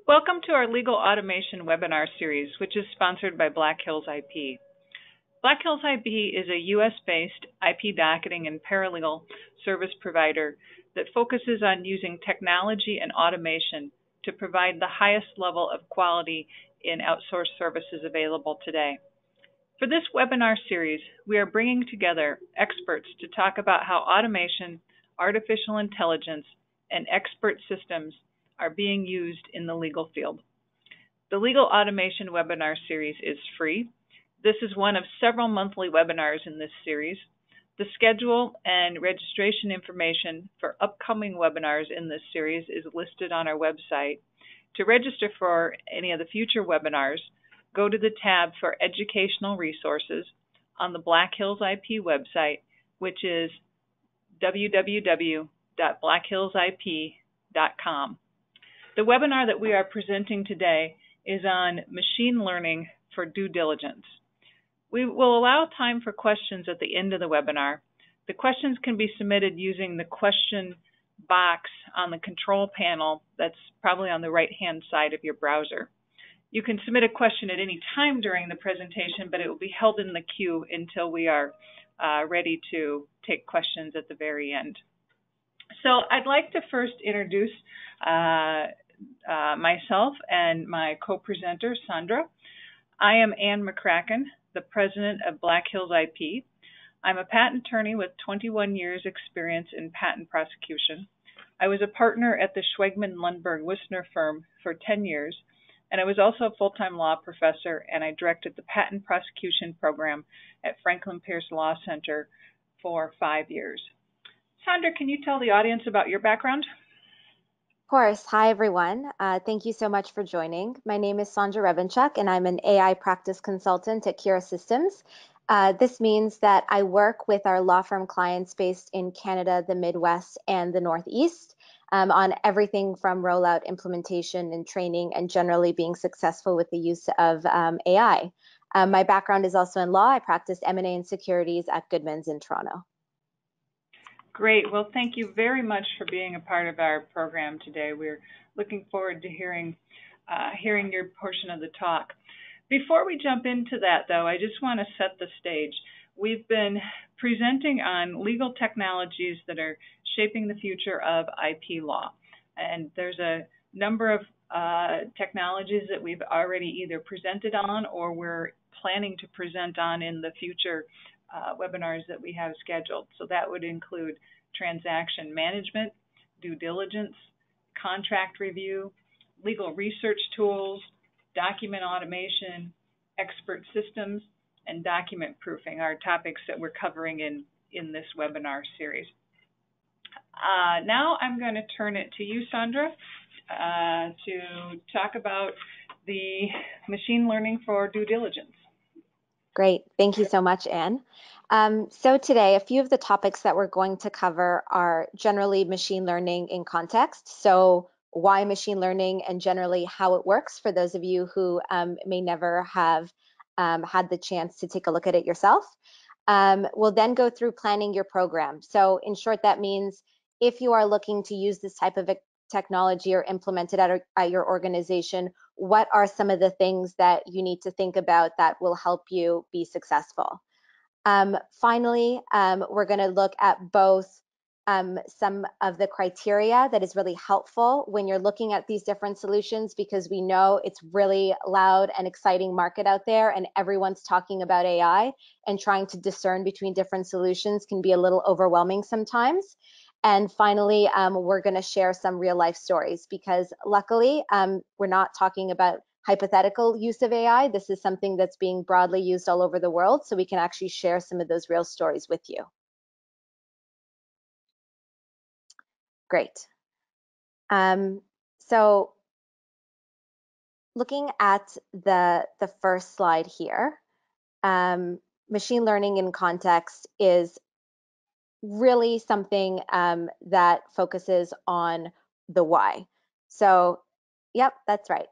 Welcome to our Legal Automation webinar series, which is sponsored by Black Hills IP. Black Hills IP is a U.S.-based IP docketing and paralegal service provider that focuses on using technology and automation to provide the highest level of quality in outsourced services available today. For this webinar series, we are bringing together experts to talk about how automation, artificial intelligence, and expert systems are being used in the legal field. The Legal Automation webinar series is free. This is one of several monthly webinars in this series. The schedule and registration information for upcoming webinars in this series is listed on our website. To register for any of the future webinars, go to the tab for Educational Resources on the Black Hills IP website, which is www.blackhillsip.com. The webinar that we are presenting today is on machine learning for due diligence. We will allow time for questions at the end of the webinar. The questions can be submitted using the question box on the control panel that's probably on the right-hand side of your browser. You can submit a question at any time during the presentation, but it will be held in the queue until we are ready to take questions at the very end. So I'd like to first introduce myself and my co-presenter, Sandra. I am Ann McCracken, the president of Black Hills IP. I'm a patent attorney with 21 years experience in patent prosecution. I was a partner at the Schwegman Lundberg Wissner firm for 10 years, and I was also a full-time law professor, and I directed the patent prosecution program at Franklin Pierce Law Center for 5 years. Sandra, can you tell the audience about your background? Of course. Hi, everyone. Thank you so much for joining. My name is Sandra Rebenchuk, and I'm an AI practice consultant at Kira Systems. This means that I work with our law firm clients based in Canada, the Midwest, and the Northeast on everything from rollout, implementation, and training, and generally being successful with the use of AI. My background is also in law. I practiced M&A and securities at Goodman's in Toronto. Great. Well, thank you very much for being a part of our program today. We're looking forward to hearing your portion of the talk. Before we jump into that, though, I just want to set the stage. We've been presenting on legal technologies that are shaping the future of IP law. And there's a number of technologies that we've already either presented on or we're planning to present on in the future webinars that we have scheduled. So that would include transaction management, due diligence, contract review, legal research tools, document automation, expert systems, and document proofing are topics that we're covering in this webinar series. Now I'm going to turn it to you, Sandra, to talk about the machine learning for due diligence. Great. Thank you so much, Ann. So today, a few of the topics that we're going to cover are generally machine learning in context. So why machine learning and generally how it works for those of you who may never have had the chance to take a look at it yourself. We'll then go through planning your program. So in short, that means if you are looking to use this type of technology or implement it at your organization, what are some of the things that you need to think about that will help you be successful? Finally, we're going to look at both some of the criteria that is really helpful when you're looking at these different solutions, because we know it's really loud and exciting market out there and everyone's talking about AI, and trying to discern between different solutions can be a little overwhelming sometimes. And finally, we're going to share some real life stories, because luckily we're not talking about hypothetical use of AI. This is something that's being broadly used all over the world, so we can actually share some of those real stories with you. Great. So looking at the first slide here, machine learning in context is really something that focuses on the why. So, yep, that's right.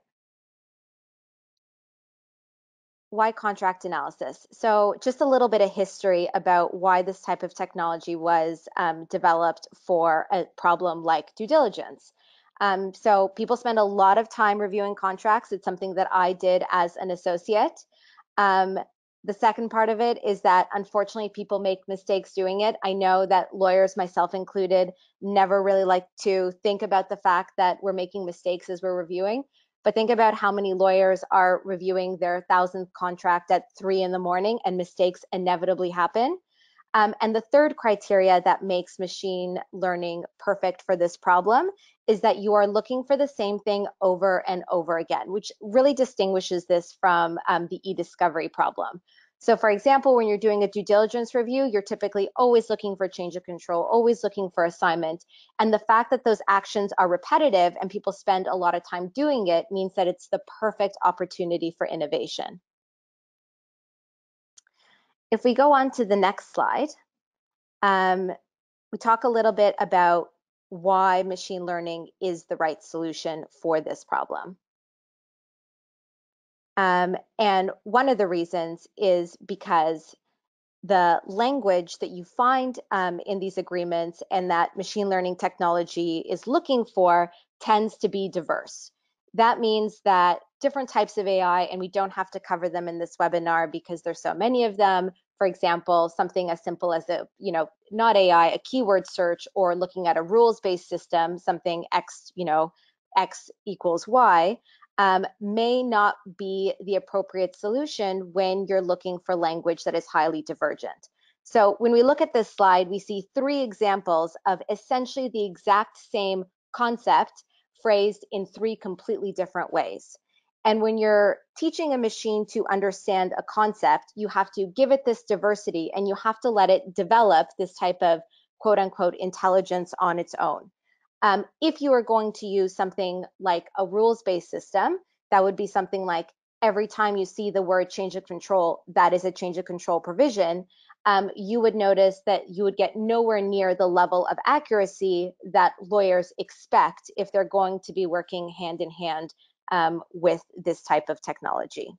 Why contract analysis? So just a little bit of history about why this type of technology was developed for a problem like due diligence. So people spend a lot of time reviewing contracts. It's something that I did as an associate. The second part of it is that unfortunately people make mistakes doing it. I know that lawyers, myself included, never really like to think about the fact that we're making mistakes as we're reviewing. But think about how many lawyers are reviewing their 1,000th contract at 3 in the morning and mistakes inevitably happen. And the third criteria that makes machine learning perfect for this problem is that you are looking for the same thing over and over again, which really distinguishes this from the e-discovery problem. So for example, when you're doing a due diligence review, you're typically always looking for change of control, always looking for assignment. And the fact that those actions are repetitive and people spend a lot of time doing it means that it's the perfect opportunity for innovation. If we go on to the next slide, we talk a little bit about why machine learning is the right solution for this problem. And one of the reasons is because the language that you find in these agreements and that machine learning technology is looking for tends to be diverse. That means that different types of AI, and we don't have to cover them in this webinar because there's so many of them. For example, something as simple as not AI, a keyword search, or looking at a rules-based system, something X, X equals Y, may not be the appropriate solution when you're looking for language that is highly divergent. So when we look at this slide, we see 3 examples of essentially the exact same concept phrased in 3 completely different ways. And when you're teaching a machine to understand a concept, you have to give it this diversity and you have to let it develop this type of quote unquote intelligence on its own. If you are going to use something like a rules-based system, that would be something like every time you see the word change of control, that is a change of control provision, you would notice that you would get nowhere near the level of accuracy that lawyers expect if they're going to be working hand in hand with this type of technology.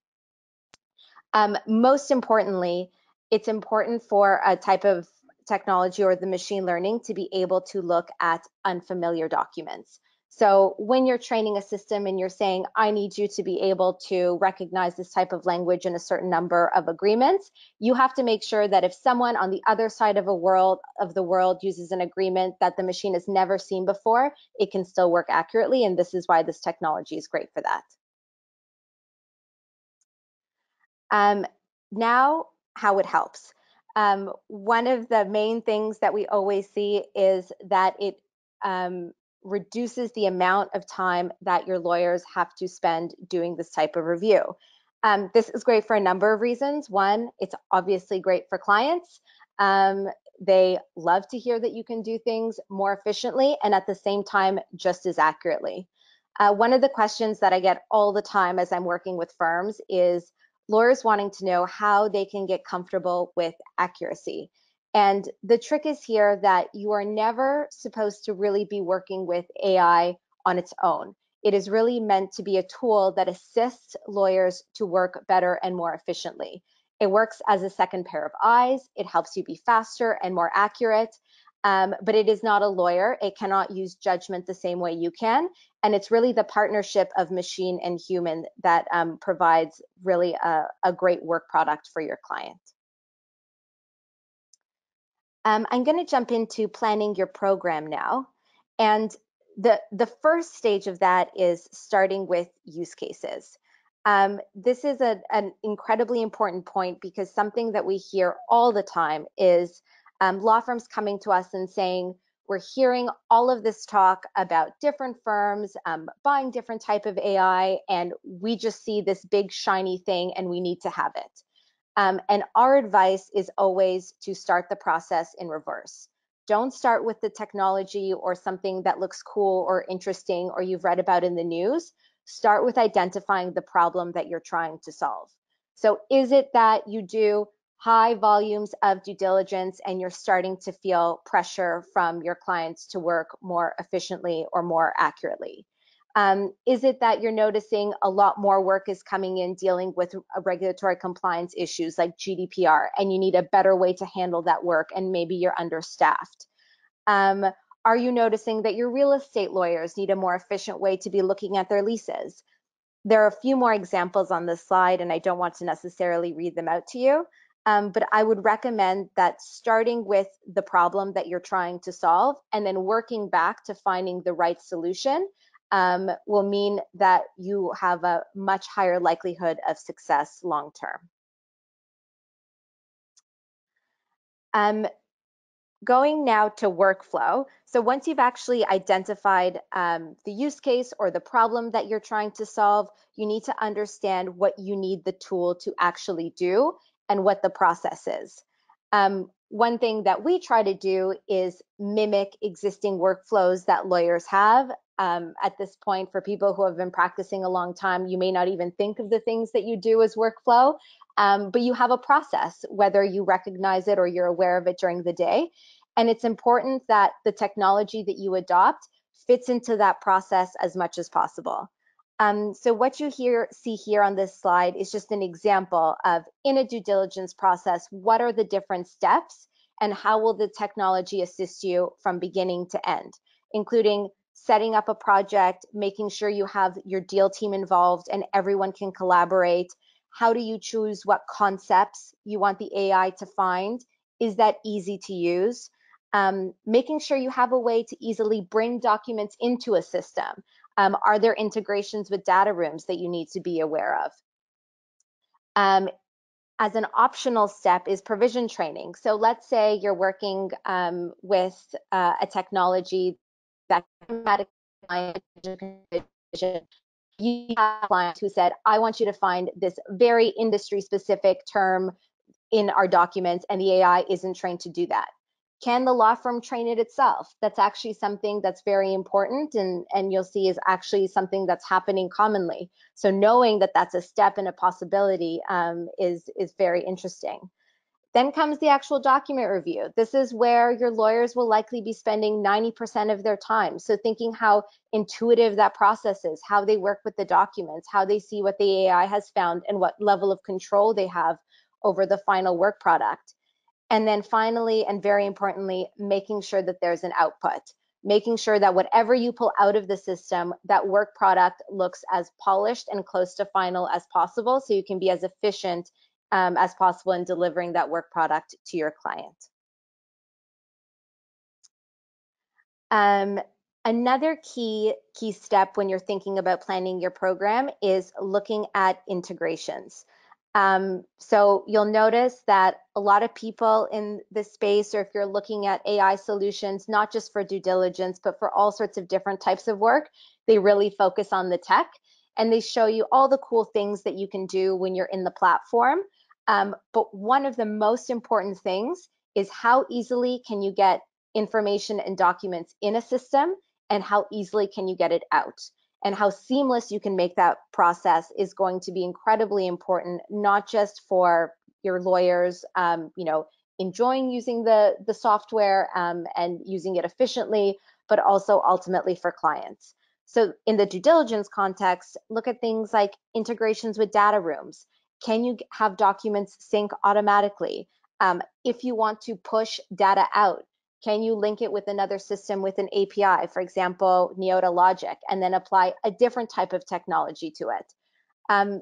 Most importantly, it's important for a type of technology or the machine learning to be able to look at unfamiliar documents. So when you're training a system and you're saying, I need you to be able to recognize this type of language in a certain number of agreements, you have to make sure that if someone on the other side of the world uses an agreement that the machine has never seen before, it can still work accurately. And this is why this technology is great for that. Now, how it helps. One of the main things that we always see is that it reduces the amount of time that your lawyers have to spend doing this type of review. This is great for a number of reasons. One, it's obviously great for clients. They love to hear that you can do things more efficiently and at the same time just as accurately. One of the questions that I get all the time as I'm working with firms is lawyers wanting to know how they can get comfortable with accuracy. And the trick is here that you are never supposed to really be working with AI on its own. It is really meant to be a tool that assists lawyers to work better and more efficiently. It works as a second pair of eyes. It helps you be faster and more accurate. But it is not a lawyer. It cannot use judgment the same way you can. And it's really the partnership of machine and human that provides really a great work product for your client. I'm going to jump into planning your program now. And the first stage of that is starting with use cases. This is an incredibly important point because something that we hear all the time is law firms coming to us and saying, we're hearing all of this talk about different firms buying different type of AI, and we just see this big shiny thing and we need to have it. And our advice is always to start the process in reverse. Don't start with the technology or something that looks cool or interesting or you've read about in the news. Start with identifying the problem that you're trying to solve. So is it that you do high volumes of due diligence and you're starting to feel pressure from your clients to work more efficiently or more accurately? Is it that you're noticing a lot more work is coming in dealing with regulatory compliance issues like GDPR and you need a better way to handle that work and maybe you're understaffed? Are you noticing that your real estate lawyers need a more efficient way to be looking at their leases? There are a few more examples on this slide, and I don't want to necessarily read them out to you, but I would recommend that starting with the problem that you're trying to solve and then working back to finding the right solution will mean that you have a much higher likelihood of success long term. Going now to workflow. So once you've actually identified the use case or the problem that you're trying to solve, you need to understand what you need the tool to actually do and what the process is. One thing that we try to do is mimic existing workflows that lawyers have. At this point, for people who have been practicing a long time, you may not even think of the things that you do as workflow, but you have a process, whether you recognize it or you're aware of it during the day. And it's important that the technology that you adopt fits into that process as much as possible. So what you see here on this slide is just an example of, in a due diligence process, what are the different steps and how will the technology assist you from beginning to end, including setting up a project, making sure you have your deal team involved and everyone can collaborate. How do you choose what concepts you want the AI to find? Is that easy to use? Making sure you have a way to easily bring documents into a system. Are there integrations with data rooms that you need to be aware of? As an optional step is provision training. So let's say you're working with a technology that you have a client who said, I want you to find this very industry specific term in our documents, and the AI isn't trained to do that. Can the law firm train it itself? That's actually something that's very important, and you'll see is actually something that's happening commonly. So knowing that that's a step and a possibility is very interesting. Then comes the actual document review. This is where your lawyers will likely be spending 90% of their time. So thinking how intuitive that process is, how they work with the documents, how they see what the AI has found, and what level of control they have over the final work product. And then finally, and very importantly, making sure that there's an output, making sure that whatever you pull out of the system, that work product looks as polished and close to final as possible, so you can be as efficient as possible in delivering that work product to your client. Another key step when you're thinking about planning your program is looking at integrations. So you'll notice that a lot of people in this space, or if you're looking at AI solutions, not just for due diligence, but for all sorts of different types of work, they really focus on the tech and they show you all the cool things that you can do when you're in the platform. But one of the most important things is how easily can you get information and documents in a system, and how easily can you get it out. And how seamless you can make that process is going to be incredibly important, not just for your lawyers, enjoying using the software and using it efficiently, but also ultimately for clients. So in the due diligence context, look at things like integrations with data rooms. Can you have documents sync automatically? If you want to push data out, can you link it with another system with an API, for example, Neota Logic, and then apply a different type of technology to it?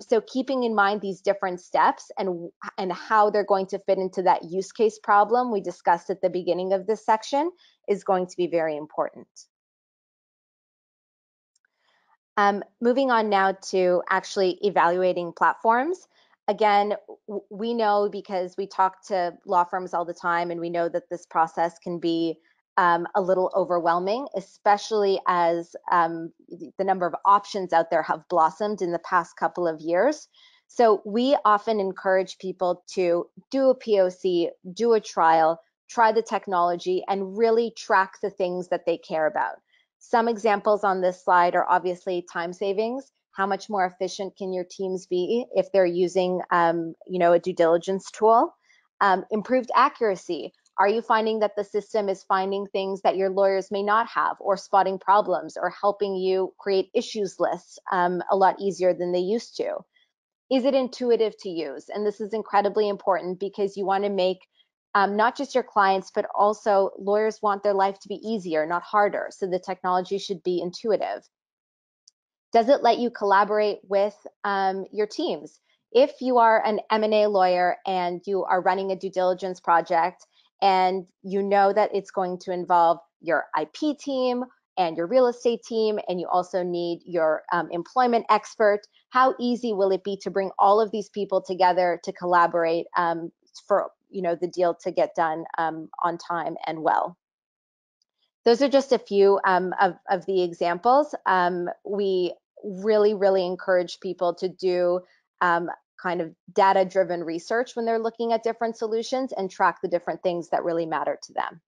So keeping in mind these different steps and how they're going to fit into that use case problem we discussed at the beginning of this section is going to be very important. Moving on now to actually evaluating platforms. Again, we know, because we talk to law firms all the time, and we know that this process can be a little overwhelming, especially as the number of options out there have blossomed in the past couple of years. So we often encourage people to do a POC, do a trial, try the technology, and really track the things that they care about. Some examples on this slide are obviously time savings. How much more efficient can your teams be if they're using, a due diligence tool? Improved accuracy. Are you finding that the system is finding things that your lawyers may not have, or spotting problems, or helping you create issues lists a lot easier than they used to? Is it intuitive to use? And this is incredibly important, because you want to make not just your clients, but also lawyers want their life to be easier, not harder. So the technology should be intuitive. Does it let you collaborate with your teams? If you are an M&A lawyer and you are running a due diligence project and you know that it's going to involve your IP team and your real estate team, and you also need your employment expert, how easy will it be to bring all of these people together to collaborate for the deal to get done on time and well? Those are just a few of the examples. We really encourage people to do kind of data-driven research when they're looking at different solutions and track the different things that really matter to them.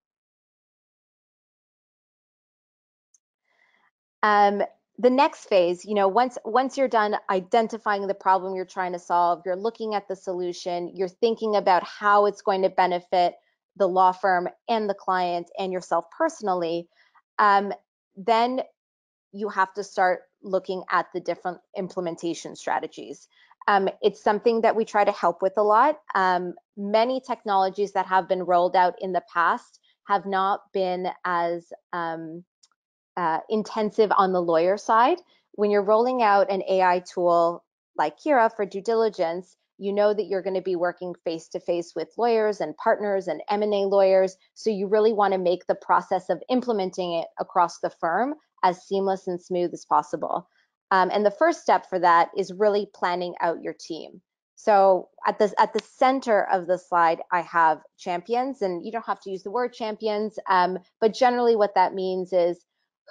The next phase, once you're done identifying the problem you're trying to solve, you're looking at the solution, you're thinking about how it's going to benefit the law firm and the client and yourself personally, then you have to start looking at the different implementation strategies. It's something that we try to help with a lot. Many technologies that have been rolled out in the past have not been as intensive on the lawyer side. When you're rolling out an AI tool like Kira for due diligence, you know that you're going to be working face-to-face with lawyers and partners and M&A lawyers. So you really want to make the process of implementing it across the firm as seamless and smooth as possible. And the first step for that is really planning out your team. So at the center of the slide, I have champions, and you don't have to use the word champions, but generally what that means is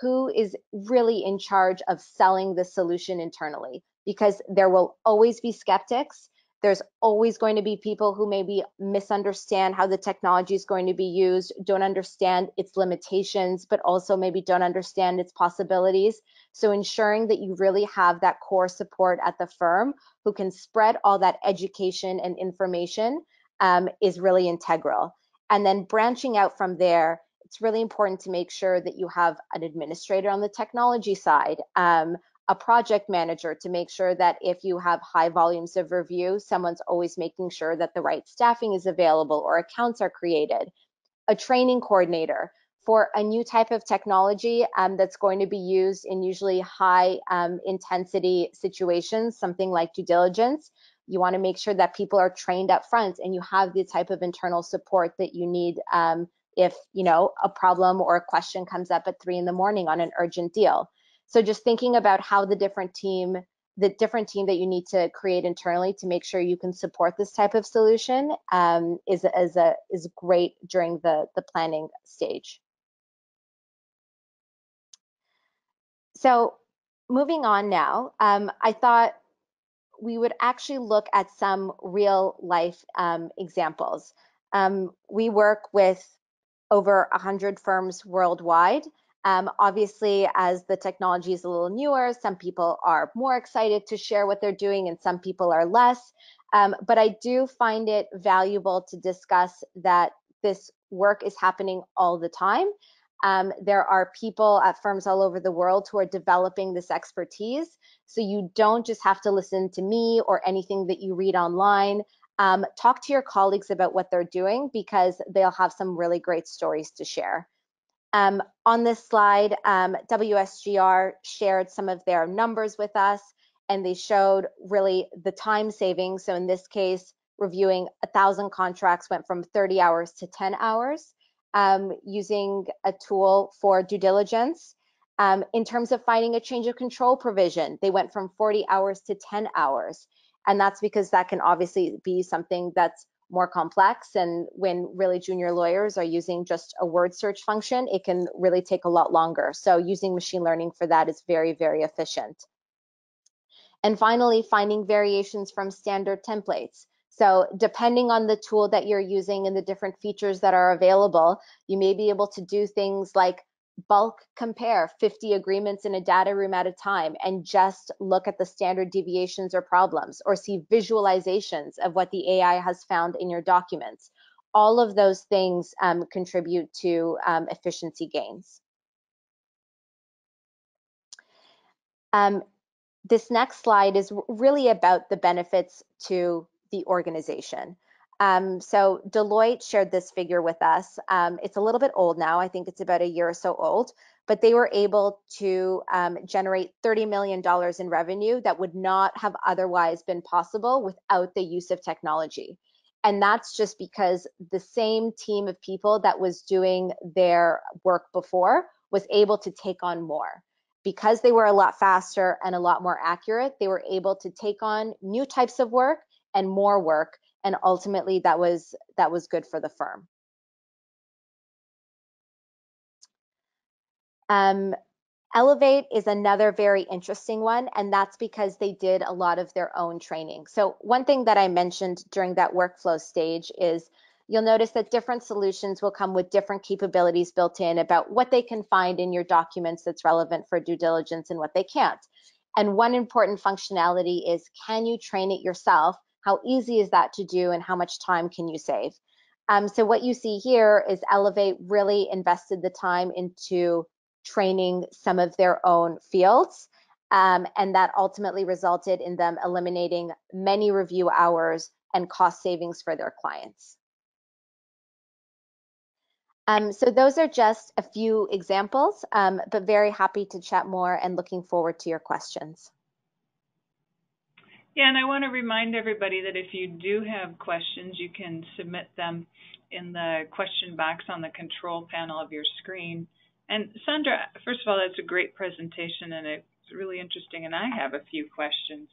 who is really in charge of selling the solution internally, because there will always be skeptics. There's always going to be people who maybe misunderstand how the technology is going to be used, don't understand its limitations, but also maybe don't understand its possibilities. So ensuring that you really have that core support at the firm who can spread all that education and information is really integral. And then branching out from there, it's really important to make sure that you have an administrator on the technology side, a project manager to make sure that if you have high volumes of review, someone's always making sure that the right staffing is available or accounts are created, a training coordinator for a new type of technology that's going to be used in usually high intensity situations, something like due diligence. You want to make sure that people are trained up front and you have the type of internal support that you need if a problem or a question comes up at 3 in the morning on an urgent deal. So just thinking about how the different team that you need to create internally to make sure you can support this type of solution is great during the planning stage. So moving on now, I thought we would actually look at some real life examples. We work with over 100 firms worldwide. Obviously, as the technology is a little newer, some people are more excited to share what they're doing and some people are less. But I do find it valuable to discuss that this work is happening all the time. There are people at firms all over the world who are developing this expertise. So you don't just have to listen to me or anything that you read online. Talk to your colleagues about what they're doing because they'll have some really great stories to share. On this slide, WSGR shared some of their numbers with us, and they showed really the time savings. So in this case, reviewing 1,000 contracts went from 30 hours to 10 hours using a tool for due diligence. In terms of finding a change of control provision, they went from 40 hours to 10 hours. And that's because that can obviously be something that's more complex. And when really junior lawyers are using just a word search function, it can really take a lot longer. So using machine learning for that is very, very efficient. And finally, finding variations from standard templates. So depending on the tool that you're using and the different features that are available, you may be able to do things like bulk compare 50 agreements in a data room at a time and just look at the standard deviations or problems, or see visualizations of what the AI has found in your documents. All of those things contribute to efficiency gains. This next slide is really about the benefits to the organization. So Deloitte shared this figure with us. It's a little bit old now. I think it's about a year or so old, but they were able to generate $30 million in revenue that would not have otherwise been possible without the use of technology. And that's just because the same team of people that was doing their work before was able to take on more. Because they were a lot faster and a lot more accurate, they were able to take on new types of work and more work, and ultimately that was good for the firm. Elevate is another very interesting one, and that's because they did a lot of their own training. So one thing that I mentioned during that workflow stage is you'll notice that different solutions will come with different capabilities built in about what they can find in your documents that's relevant for due diligence and what they can't. And one important functionality is, can you train it yourself? How easy is that to do, and how much time can you save? So what you see here is Elevate really invested the time into training some of their own fields, and that ultimately resulted in them eliminating many review hours and cost savings for their clients. So those are just a few examples, but very happy to chat more and looking forward to your questions. Yeah, and I want to remind everybody that if you do have questions, you can submit them in the question box on the control panel of your screen. And Sandra, first of all, that's a great presentation, and it's really interesting, and I have a few questions.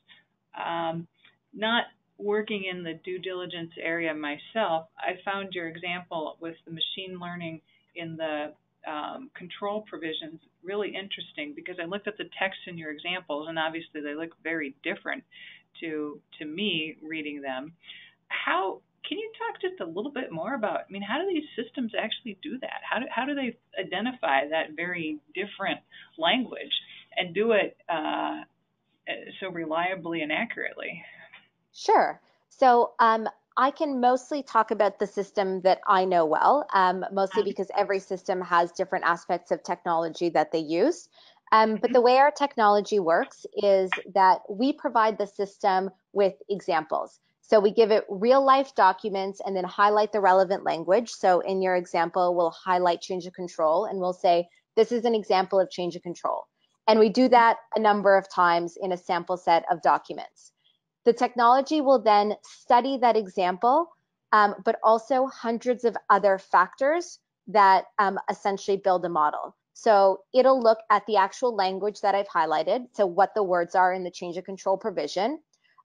Not working in the due diligence area myself, I found your example with the machine learning in the control provisions really interesting, because I looked at the text in your examples, and obviously they look very different to me reading them. How can you talk just a little bit more about, I mean, how do these systems actually do that? How do they identify that very different language and do it so reliably and accurately? Sure. So I can mostly talk about the system that I know well, mostly because every system has different aspects of technology that they use. But the way our technology works is that we provide the system with examples. So we give it real life documents and then highlight the relevant language. So in your example, we'll highlight change of control and we'll say, this is an example of change of control. And we do that a number of times in a sample set of documents. The technology will then study that example, but also hundreds of other factors that essentially build a model. So it'll look at the actual language that I've highlighted, so what the words are in the change of control provision,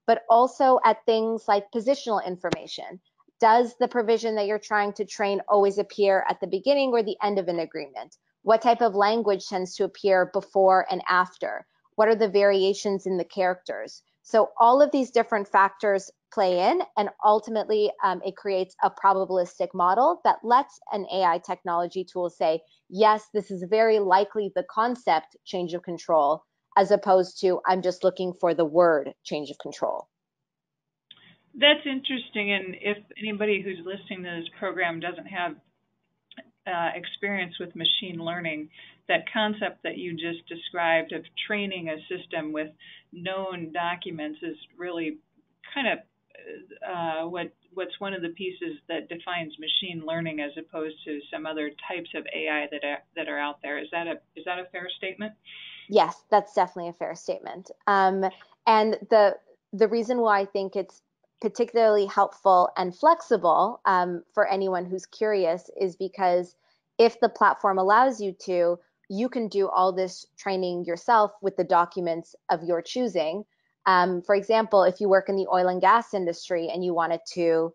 but also at things like positional information. Does the provision that you're trying to train always appear at the beginning or the end of an agreement? What type of language tends to appear before and after? What are the variations in the characters? So all of these different factors play in, and ultimately it creates a probabilistic model that lets an AI technology tool say, yes, this is very likely the concept change of control, as opposed to I'm just looking for the word change of control. That's interesting, and if anybody who's listening to this program doesn't have experience with machine learning, that concept that you just described of training a system with known documents is really kind of what's one of the pieces that defines machine learning as opposed to some other types of AI that are out there. Is that a fair statement? Yes, that's definitely a fair statement. And the reason why I think it's particularly helpful and flexible for anyone who's curious is because if the platform allows you to, you can do all this training yourself with the documents of your choosing. For example, if you work in the oil and gas industry and you wanted to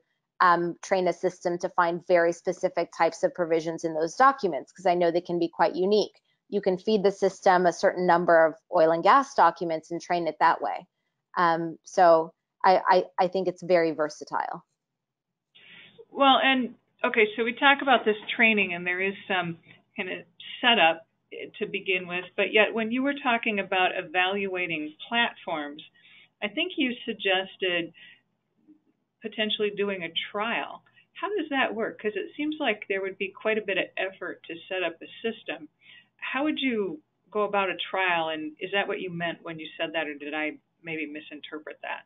train a system to find very specific types of provisions in those documents, because I know they can be quite unique, you can feed the system a certain number of oil and gas documents and train it that way. So I think it's very versatile. Well, and okay, so we talk about this training, and there is some kind of setup to begin with, but yet when you were talking about evaluating platforms, I think you suggested potentially doing a trial. How does that work? Because it seems like there would be quite a bit of effort to set up a system. How would you go about a trial, and is that what you meant when you said that, or did I maybe misinterpret that?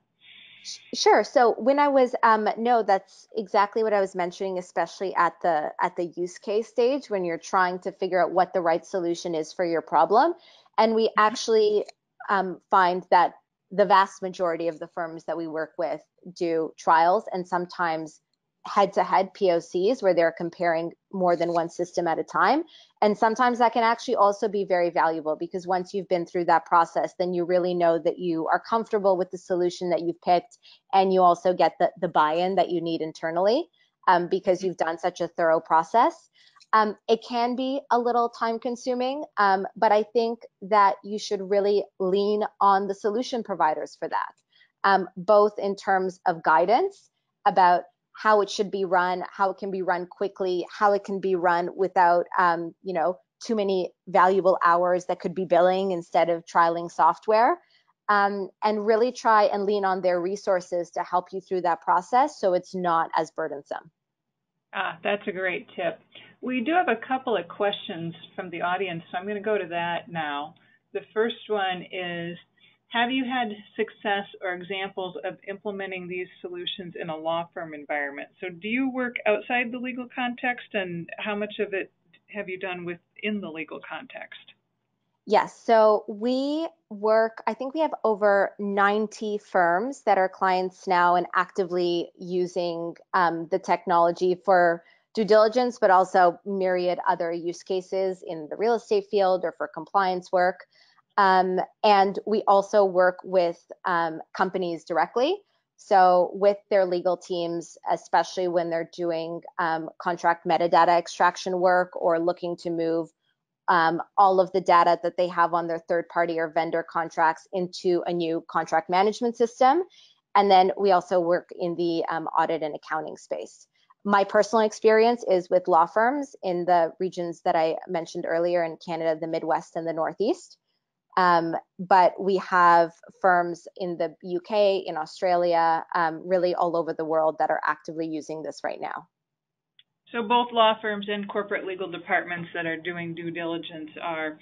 Sure. So when I was no, that's exactly what I was mentioning, especially at the use case stage when you're trying to figure out what the right solution is for your problem. And we actually find that the vast majority of the firms that we work with do trials and sometimes head-to-head POCs where they're comparing more than one system at a time. And sometimes that can actually also be very valuable because once you've been through that process, then you really know that you are comfortable with the solution that you've picked, and you also get the buy-in that you need internally because you've done such a thorough process. It can be a little time consuming, but I think that you should really lean on the solution providers for that, both in terms of guidance about how it should be run, how it can be run quickly, how it can be run without, too many valuable hours that could be billing instead of trialing software. And really try and lean on their resources to help you through that process so it's not as burdensome. That's a great tip. We do have a couple of questions from the audience, so I'm going to go to that now. The first one is, have you had success or examples of implementing these solutions in a law firm environment? So do you work outside the legal context, and how much of it have you done within the legal context? Yes, so we work, I think we have over 90 firms that are clients now and actively using the technology for due diligence, but also myriad other use cases in the real estate field or for compliance work. And we also work with companies directly. So with their legal teams, especially when they're doing contract metadata extraction work or looking to move all of the data that they have on their third party or vendor contracts into a new contract management system. And then we also work in the audit and accounting space. My personal experience is with law firms in the regions that I mentioned earlier in Canada, the Midwest and the Northeast. But we have firms in the UK, in Australia, really all over the world that are actively using this right now. So both law firms and corporate legal departments that are doing due diligence are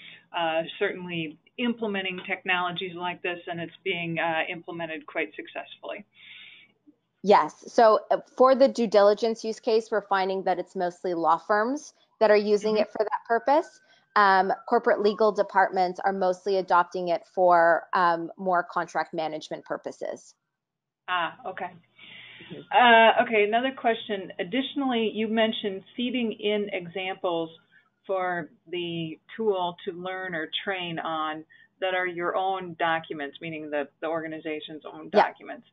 certainly implementing technologies like this, and it's being implemented quite successfully. Yes. So for the due diligence use case, we're finding that it's mostly law firms that are using it for that purpose. Corporate legal departments are mostly adopting it for more contract management purposes. Okay. Okay, another question. Additionally, you mentioned feeding in examples for the tool to learn or train on that are your own documents, meaning the organization's own documents.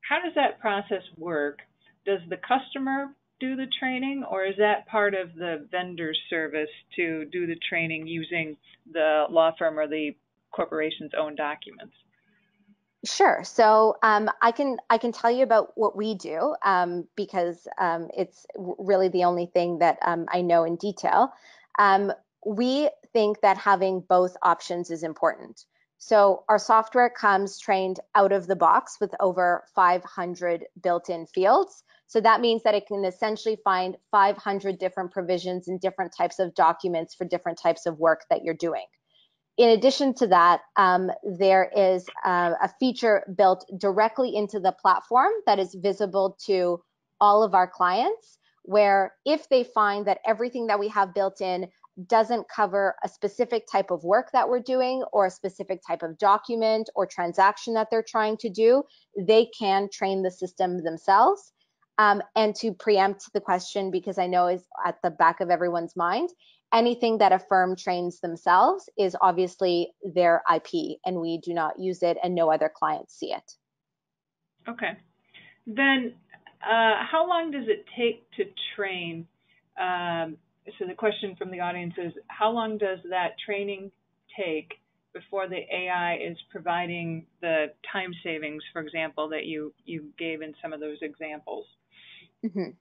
How does that process work? Does the customer do the training, or is that part of the vendor service to do the training using the law firm or the corporation's own documents? Sure. So I can tell you about what we do because it's really the only thing that I know in detail. We think that having both options is important. So our software comes trained out of the box with over 500 built-in fields. So that means that it can essentially find 500 different provisions and different types of documents for different types of work that you're doing. In addition to that, there is a feature built directly into the platform that is visible to all of our clients, where if they find that everything that we have built in doesn't cover a specific type of work that we're doing or a specific type of document or transaction that they're trying to do, they can train the system themselves. And to preempt the question, because I know is at the back of everyone's mind, anything that a firm trains themselves is obviously their IP, and we do not use it and no other clients see it. Okay. Then how long does it take to train? So the question from the audience is, how long does that training take before the AI is providing the time savings, for example, that you gave in some of those examples? Mm-hmm.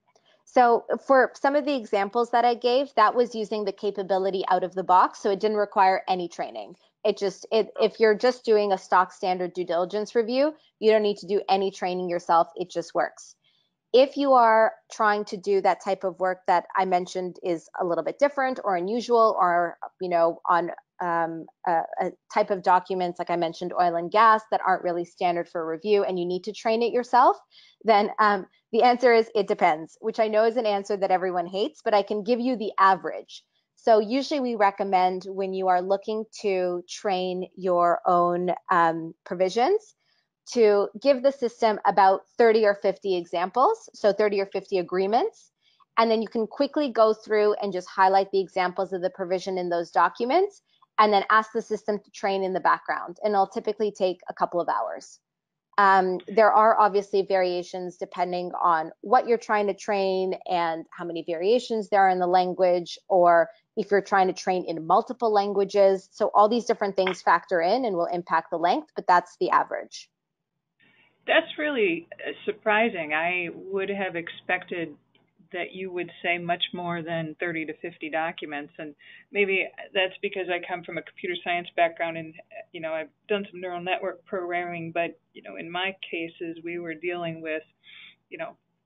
So for some of the examples that I gave, that was using the capability out of the box, so it didn't require any training. If you're just doing a stock standard due diligence review, you don't need to do any training yourself. It just works. If you are trying to do that type of work that I mentioned is a little bit different or unusual or on a type of documents, like I mentioned, oil and gas, that aren't really standard for review, and you need to train it yourself, then the answer is it depends, which I know is an answer that everyone hates, but I can give you the average. So usually we recommend, when you are looking to train your own provisions, to give the system about 30 or 50 examples, so 30 or 50 agreements, and then you can quickly go through and just highlight the examples of the provision in those documents, and then ask the system to train in the background, and it'll typically take a couple of hours. There are obviously variations depending on what you're trying to train and how many variations there are in the language, or if you're trying to train in multiple languages. So all these different things factor in and will impact the length, but that's the average. That's really surprising. I would have expected that you would say much more than 30 to 50 documents, and maybe that's because I come from a computer science background, and I've done some neural network programming, but in my cases we were dealing with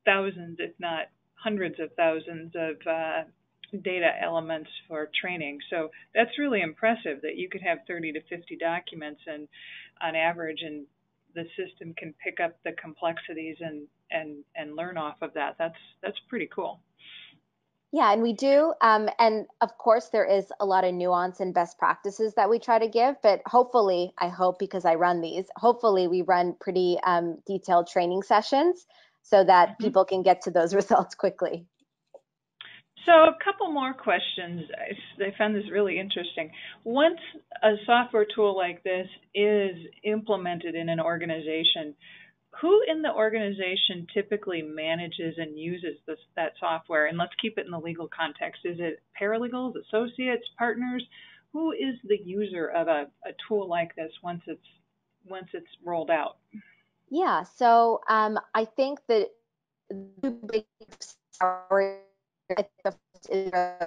thousands, if not hundreds of thousands of data elements for training. So that's really impressive that you could have 30 to 50 documents and on average, and the system can pick up the complexities and learn off of that. That's pretty cool. Yeah, and we do. And of course, there is a lot of nuance and best practices that we try to give, but hopefully, I hope, because I run these, hopefully we run pretty detailed training sessions so that people can get to those results quickly. So a couple more questions. I found this really interesting. Once a software tool like this is implemented in an organization, who in the organization typically manages and uses that software? And let's keep it in the legal context. Is it paralegals, associates, partners? Who is the user of a tool like this once it's rolled out? Yeah, so I think that the big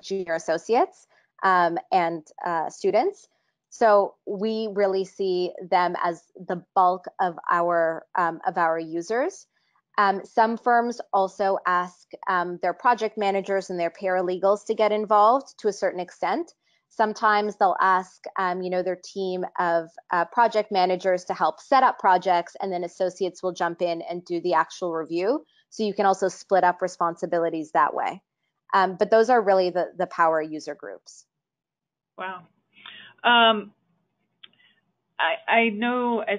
junior associates and students. So we really see them as the bulk of our users. Some firms also ask their project managers and their paralegals to get involved to a certain extent. Sometimes they'll ask, their team of project managers to help set up projects, and then associates will jump in and do the actual review. So you can also split up responsibilities that way. But those are really the power user groups. Wow. I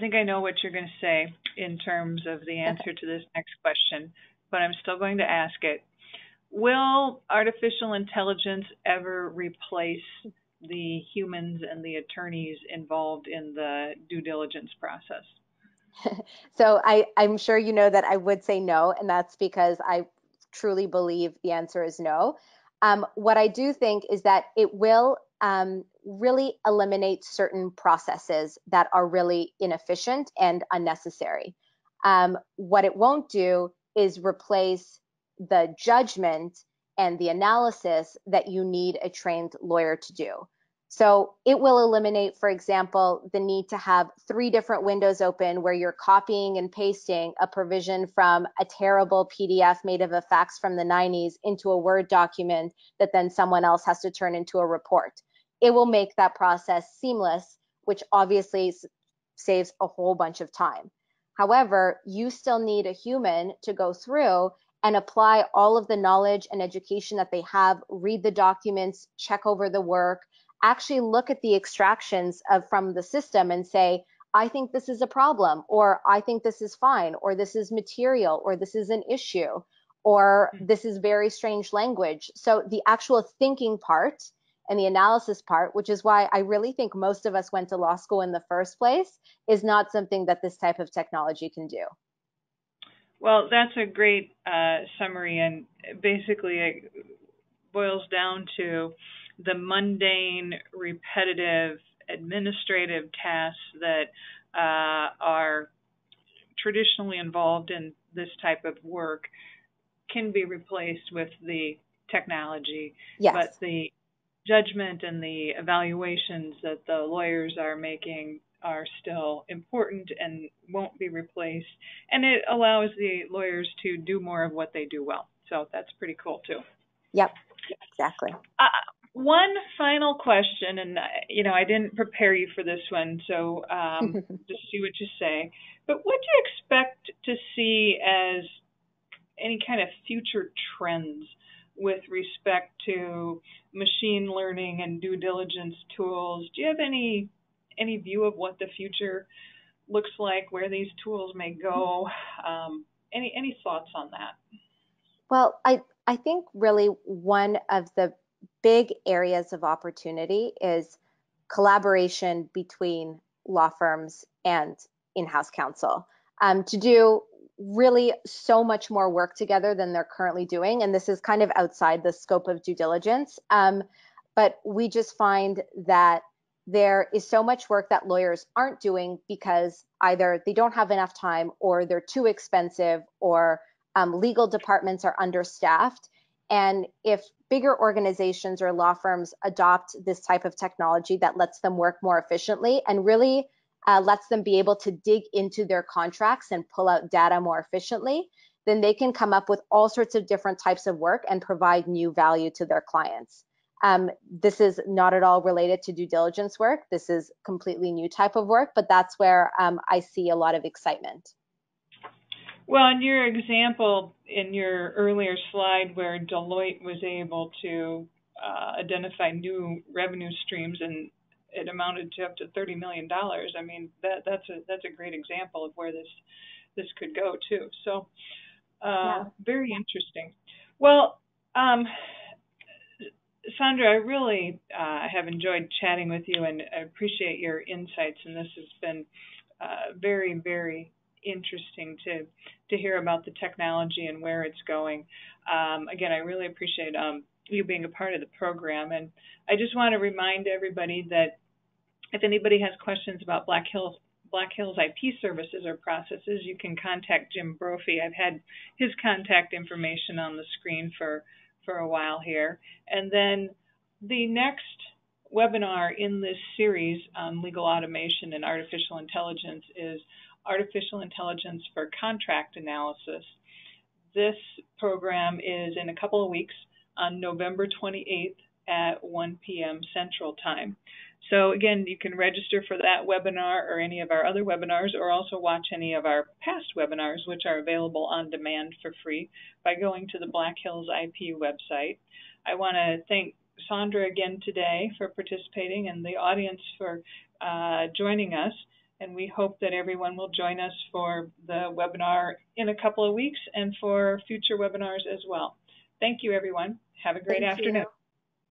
think I know what you're going to say in terms of the answer to this next question, but I'm still going to ask it. Will artificial intelligence ever replace the humans and the attorneys involved in the due diligence process? So I'm sure you know that I would say no, and that's because I truly believe the answer is no. What I do think is that it will really eliminate certain processes that are really inefficient and unnecessary. What it won't do is replace the judgment and the analysis that you need a trained lawyer to do. So it will eliminate, for example, the need to have 3 different windows open where you're copying and pasting a provision from a terrible PDF made of a fax from the 90s into a Word document that then someone else has to turn into a report. It will make that process seamless, which obviously saves a whole bunch of time. However, you still need a human to go through and apply all of the knowledge and education that they have, read the documents, check over the work, actually look at the extractions from the system and say, I think this is a problem, or I think this is fine, or this is material, or this is an issue, or this is very strange language. So the actual thinking part and the analysis part, which is why I really think most of us went to law school in the first place, is not something that this type of technology can do. Well, that's a great summary, and basically it boils down to the mundane, repetitive, administrative tasks that are traditionally involved in this type of work can be replaced with the technology. Yes. But the judgment and the evaluations that the lawyers are making are still important and won't be replaced. And it allows the lawyers to do more of what they do well. So that's pretty cool too. Yep, exactly. One final question, and I didn't prepare you for this one, so just see what you say. But what do you expect to see as any kind of future trends with respect to machine learning and due diligence tools? Do you have any view of what the future looks like, where these tools may go? Any thoughts on that? Well, I think really one of the big areas of opportunity is collaboration between law firms and in-house counsel to do really so much more work together than they're currently doing. And this is kind of outside the scope of due diligence. But we just find that there is so much work that lawyers aren't doing because either they don't have enough time or they're too expensive or legal departments are understaffed. And if bigger organizations or law firms adopt this type of technology that lets them work more efficiently and really lets them be able to dig into their contracts and pull out data more efficiently, then they can come up with all sorts of different types of work and provide new value to their clients. This is not at all related to due diligence work. This is completely new type of work, but that's where I see a lot of excitement. Well, in your example, in your earlier slide where Deloitte was able to identify new revenue streams and it amounted to up to $30 million. I mean, that's a great example of where this could go too. So, Yeah. very interesting. Well, Sandra, I really have enjoyed chatting with you, and I appreciate your insights. And this has been very, very interesting to hear about the technology and where it's going. Again, I really appreciate you being a part of the program. And I just want to remind everybody that if anybody has questions about Black Hills IP services or processes, you can contact Jim Brophy. I've had his contact information on the screen for a while here. And then the next webinar in this series on legal automation and artificial intelligence is Artificial Intelligence for Contract Analysis. This program is in a couple of weeks on November 28th at 1 p.m. Central Time. So again, you can register for that webinar or any of our other webinars, or also watch any of our past webinars, which are available on demand for free by going to the Black Hills IP website. I want to thank Sandra again today for participating and the audience for joining us. And we hope that everyone will join us for the webinar in a couple of weeks and for future webinars as well. Thank you, everyone. Have a great afternoon.